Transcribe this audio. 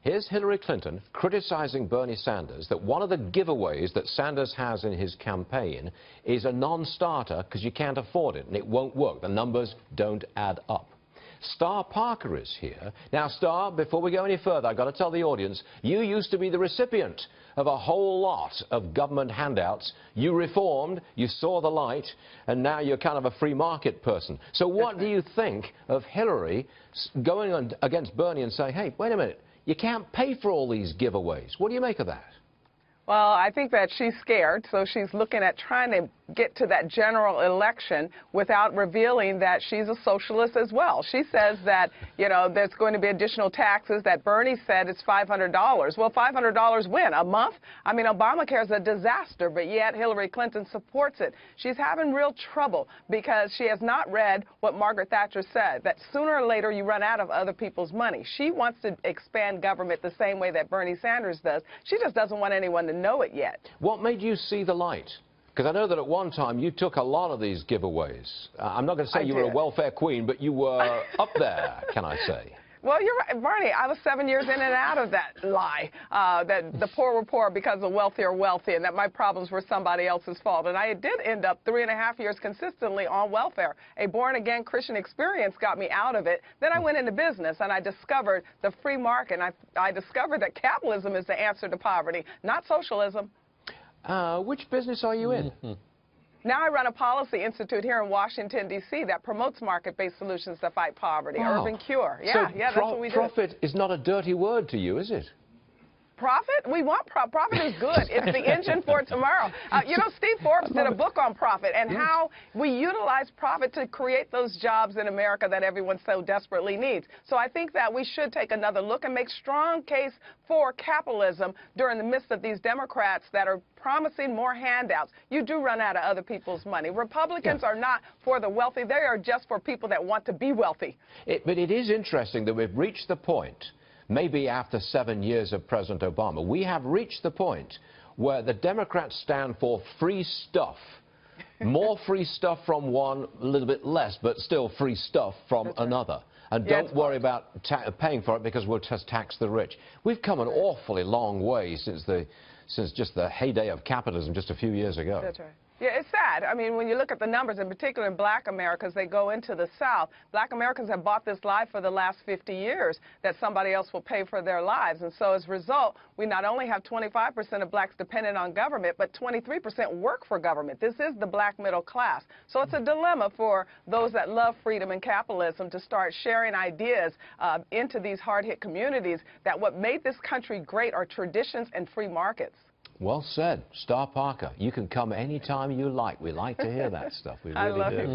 Here's Hillary Clinton criticizing Bernie Sanders that one of the giveaways that Sanders has in his campaign is a non-starter because you can't afford it and it won't work. The numbers don't add up. Star Parker is here. Now, Star, before we go any further, I've got to tell the audience, you used to be the recipient of a whole lot of government handouts. You reformed, you saw the light, and now you're kind of a free market person. So what do you think of Hillary going on against Bernie and saying, hey, wait a minute, you can't pay for all these giveaways? What do you make of that? Well, I think that she's scared, so she's looking at trying to get to that general election without revealing that she's a socialist as well. She says that, you know, there's going to be additional taxes, that Bernie said it's $500. Well, $500 when? A month? I mean, Obamacare is a disaster, but yet Hillary Clinton supports it. She's having real trouble because she has not read what Margaret Thatcher said, that sooner or later you run out of other people's money. She wants to expand government the same way that Bernie Sanders does. She just doesn't want anyone to know it yet. What made you see the light? Because I know that at one time you took a lot of these giveaways. I'm not going to say you were a welfare queen, but you were up there, can I say? Well, you're right, Bernie. I was 7 years in and out of that lie, that the poor were poor because the wealthy are wealthy and that my problems were somebody else's fault. And I did end up 3.5 years consistently on welfare. A born-again Christian experience got me out of it. Then I went into business and I discovered the free market. And I discovered that capitalism is the answer to poverty, not socialism. Which business are you in? Now I run a policy institute here in Washington, D.C. that promotes market-based solutions to fight poverty, Urban Cure. Yeah, so that's what we do. Profit is not a dirty word to you, is it? Profit? We want profit is good. It's the engine for tomorrow. You know, Steve Forbes did a book on profit and how we utilize profit to create those jobs in America that everyone so desperately needs. So I think that we should take another look and make strong case for capitalism during the midst of these Democrats that are promising more handouts. You do run out of other people's money. Republicans are not for the wealthy. They are just for people that want to be wealthy. But it is interesting that we've reached the point, maybe after 7 years of President Obama, we have reached the point where the Democrats stand for free stuff. More free stuff from one, a little bit less, but still free stuff from another. And don't worry about paying for it because we'll just tax the rich. We've come an awfully long way since just the heyday of capitalism just a few years ago. That's right. Yeah, it's sad. I mean, when you look at the numbers, in particular in black Americans, they go into the South. Black Americans have bought this lie for the last 50 years that somebody else will pay for their lives. And so as a result, we not only have 25% of blacks dependent on government, but 23% work for government. This is the black middle class. So it's a dilemma for those that love freedom and capitalism to start sharing ideas into these hard-hit communities that what made this country great are traditions and free markets. Well said. Star Parker, you can come anytime you like. We like to hear that stuff. We really do.